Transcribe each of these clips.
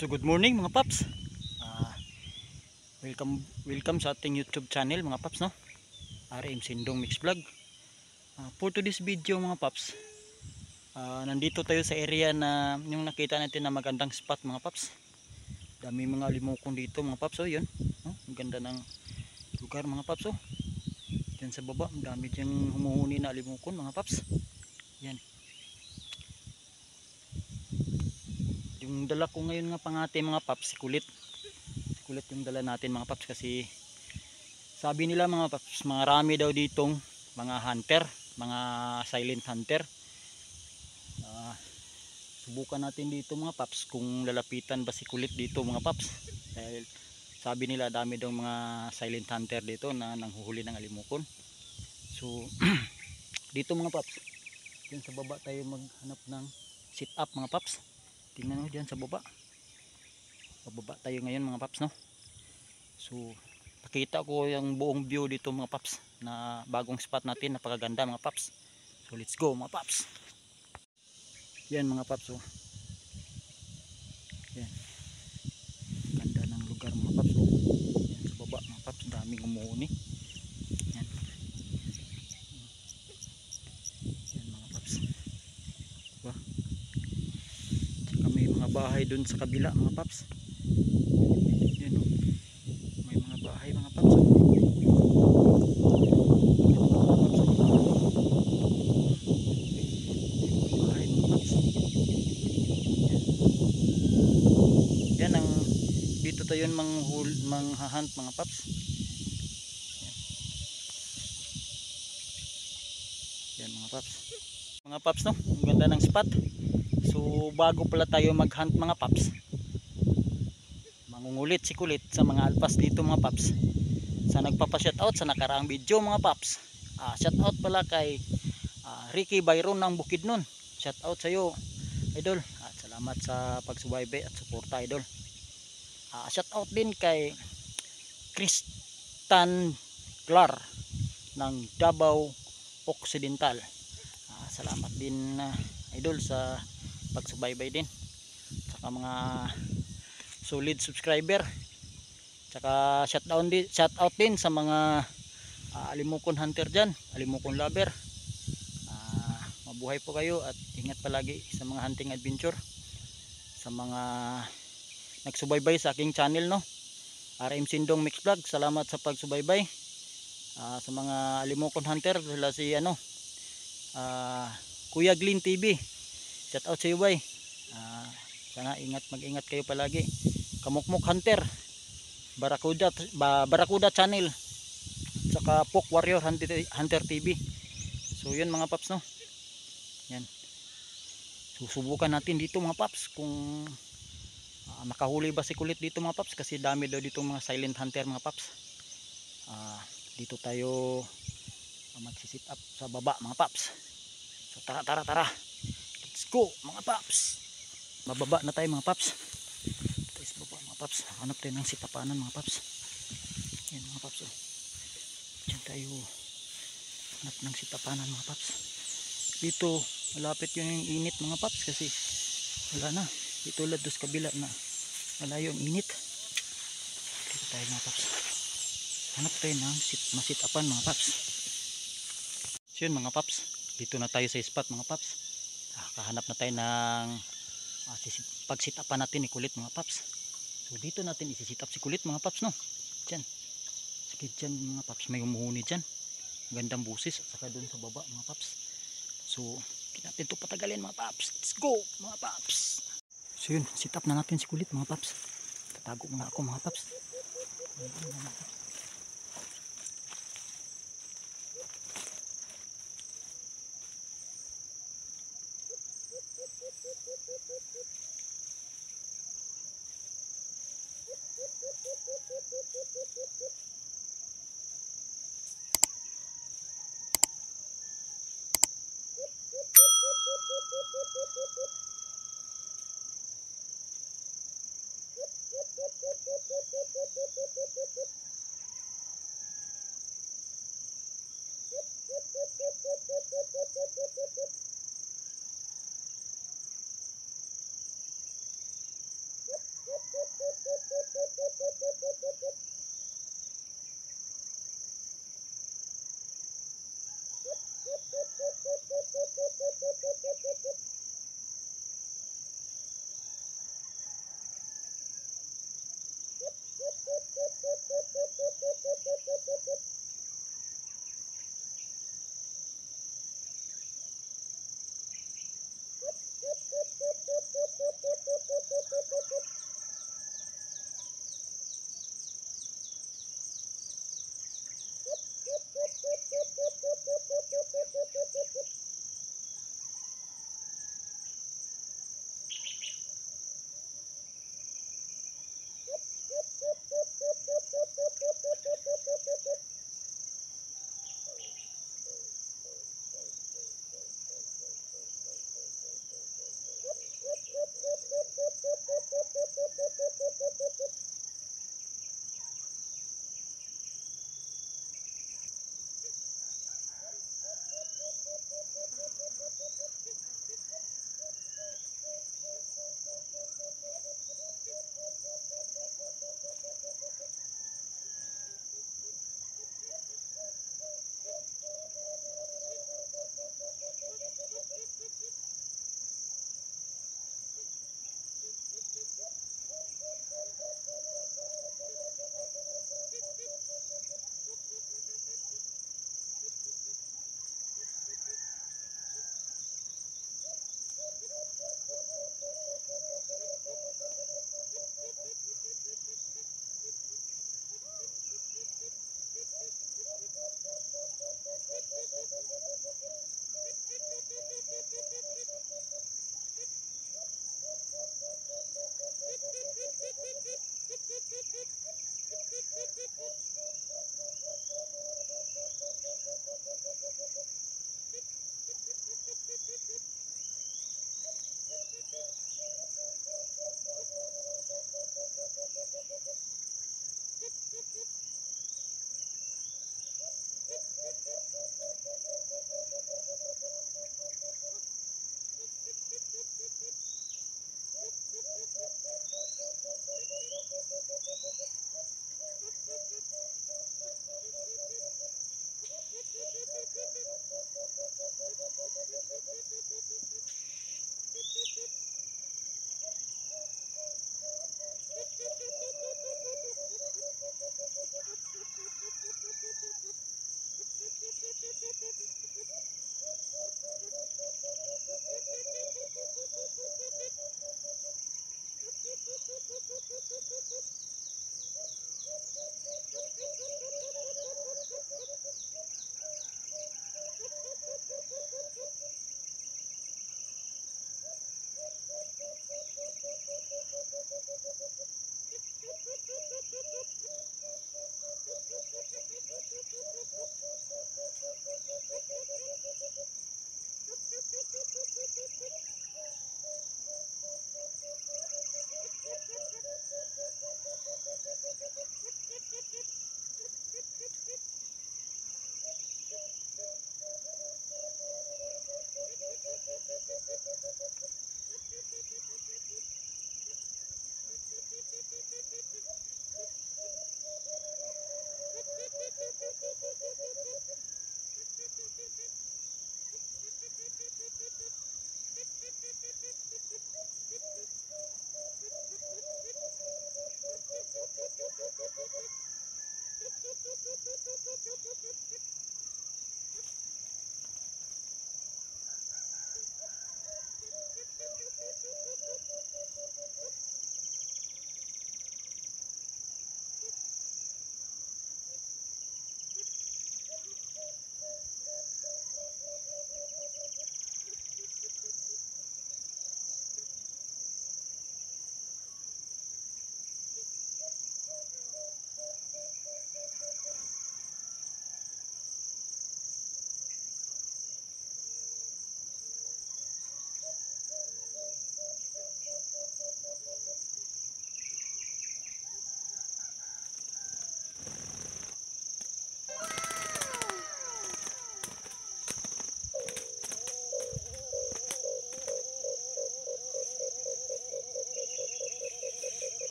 So good morning mga paps. Ah, welcome sa ating YouTube channel mga paps, no. RM Sindong Mix Vlog. For today's video mga paps, nandito tayo sa area na yung nakita natin na magandang spot mga paps. Dami mga limukon dito mga paps, oh yun. No? Ang ganda ng lugar mga paps, oh. Diyan sa baba, ang dami diyang humuhuni na limukon mga paps. Yan. Yung dala ko ngayon nga pangate mga paps, kulit yung dala natin mga paps, kasi sabi nila mga paps, marami daw ditong mga hunter, mga silent hunter. Subukan natin dito mga paps kung lalapitan ba si kulit dito mga paps, dahil sabi nila dami daw mga silent hunter dito na nanghuhuli ng alimukon. So dito mga paps, dyan sa baba tayo maghanap ng sit up mga paps. Tingnan mo dyan sa baba, pababa tayo ngayon mga paps, no. So pakita ko yung buong view dito mga paps, na bagong spot natin, napakaganda mga paps. So let's go mga paps. Yan mga paps, oh. Yan, ganda ng lugar mga paps, oh. Yan sa baba mga paps, daming umuuni. Yan, yan mga paps, diba? Tsaka may mga bahay dun sa kabila mga paps. Yan, oh. May mga bahay mga paps, oh. Yan ang dito tayo manghahunt mga paps. Yan mga paps. Mga paps, no, ang ganda ng spot. So bago pala tayo maghunt mga paps, mangungulit si kulit sa mga alpas dito mga paps, sa nagpapa-shoutout sa nakaraang video mga paps. Shoutout pala kay Ricky Byron ng Bukidnon. Shoutout sa iyo idol, at salamat sa pagsubaybay at suporta idol. Shoutout din kay Kristan Clar ng Davao Occidental. Salamat din idol sa pagsubaybay din, saka mga solid subscriber. Saka shoutout din sa mga alimukon hunter dyan, alimukon lover. Mabuhay po kayo at ingat palagi sa mga hunting adventure. Sa mga nagsubaybay sa aking channel, no, RM Sindong Mix Vlog, salamat sa pagsubaybay. Sa mga alimukon hunter, sila si Kuya Glenn TV, shoutout sa iyo bay. Sana mag-ingat kayo palagi. Kamukmuk Hunter, Barakuda Channel, saka Pok Warrior Hunter TV. So yun mga paps, no. Yan, susubukan natin dito mga paps kung makahuli ba si kulit dito mga paps, kasi dami daw dito mga silent hunter mga paps. Dito tayo magsisit up sa baba mga paps. So tara, let's go mga paps. Mababa na tayo mga paps. Tayo sa baba mga paps, hanap tayo ng sitapanan mga paps. Yan mga paps, oh. Diyan tayo hanap ng sitapanan mga paps. Dito malapit yung init mga paps, kasi wala na dito ulit dos kabila na malayo yung init. Dito tayo mga paps, hanap tayo ng masitapan mga paps. So yun mga paps, dito na tayo sa spot mga paps. Kahanap na tayo ng pagsitapan natin ni kulit mga paps. So dito natin isisit up si kulit mga paps, no. Dyan, sige dyan mga paps, may umuhuni dyan, gandang busis, at saka dun sa baba mga paps. So hindi natin ito patagalin mga paps, let's go mga paps. So yun, sit up na natin si kulit mga paps. Tatago muna ako mga paps.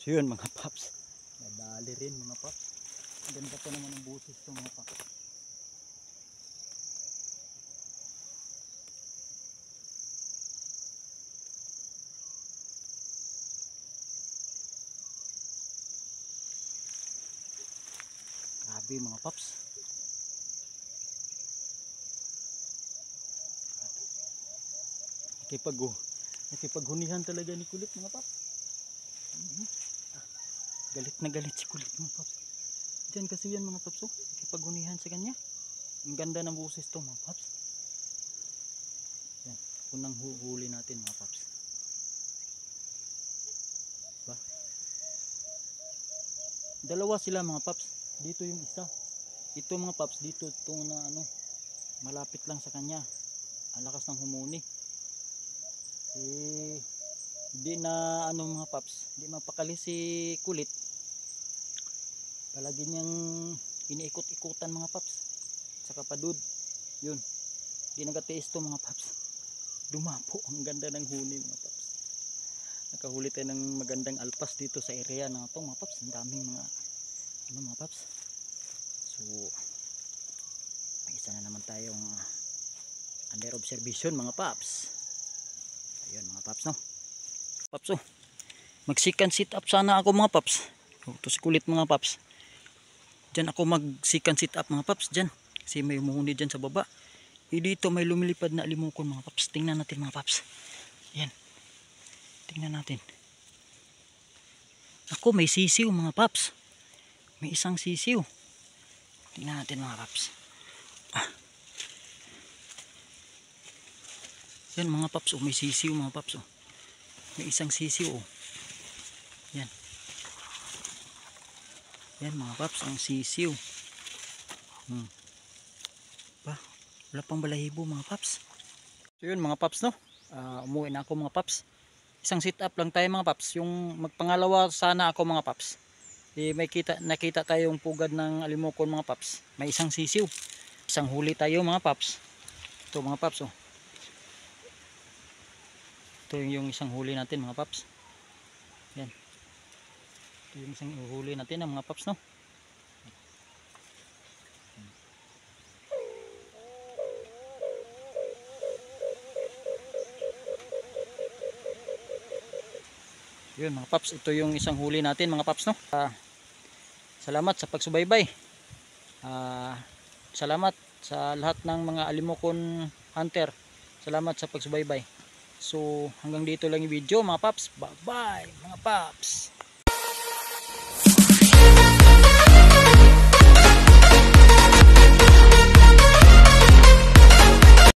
So yun mga paps, nadali rin mga paps. Ganda pa naman ang busis to mga paps. Grabe mga paps. Nakipaghunihan talaga ni Kulit mga paps. Galit na galit si Kulit mga paps. Diyan kasi yan mga paps, oh. Nakipaghunihan sa kanya. Ang ganda ng busis to mga paps. Yan, unang huli natin mga paps. Diba? Dalawa sila mga paps. Dito yung isa. Ito mga paps, dito itong na ano, malapit lang sa kanya. Ang lakas ng humuni. Hindi na ano mga paps, hindi mapakali si Kulit. Palagi niyang iniikot-ikutan mga paps. Saka padud. Yun. Hindi nagatiis to mga paps. Dumapo. Ang ganda ng huni mga paps. Nakahuli tayo ng magandang alpas dito sa area na ito mga paps. Ang daming mga ano mga paps. So may isa na naman tayong under observation mga paps. Ayun mga paps, no. Paps, oh. Mag second sit up sana ako mga paps. Ito si Kulit mga paps. Diyan ako mag second sit up mga paps diyan. Kasi may umuhuni diyan sa baba. Dito may lumilipad na limukon mga paps. Tingnan natin mga paps. Yan. Tingnan natin. Ako may sisiw mga paps. May isang sisiw. Tingnan natin mga paps. Yan mga paps, oh, may sisiw mga paps, oh. May isang sisiw, oh. Yan. Yan mga paps, ang sisiw. Wala pang balahibo mga paps. So yun mga paps, no. Umuwi na ako mga paps. Isang sit up lang tayo mga paps. Yung magpangalawa sana ako mga paps. Nakita tayong pugad ng alimokon mga paps. May isang sisiw. Isang huli tayo mga paps. Ito mga paps, oh. Ito yung isang huli natin mga paps. Yan. Ito yung isang huli natin mga paps, no. Yun mga paps, ito yung isang huli natin mga paps, no. Salamat sa pagsubaybay. Salamat sa lahat ng mga alimokon hunter. Salamat sa pagsubaybay. So hanggang dito lang yung video mga paps. Bye bye mga paps.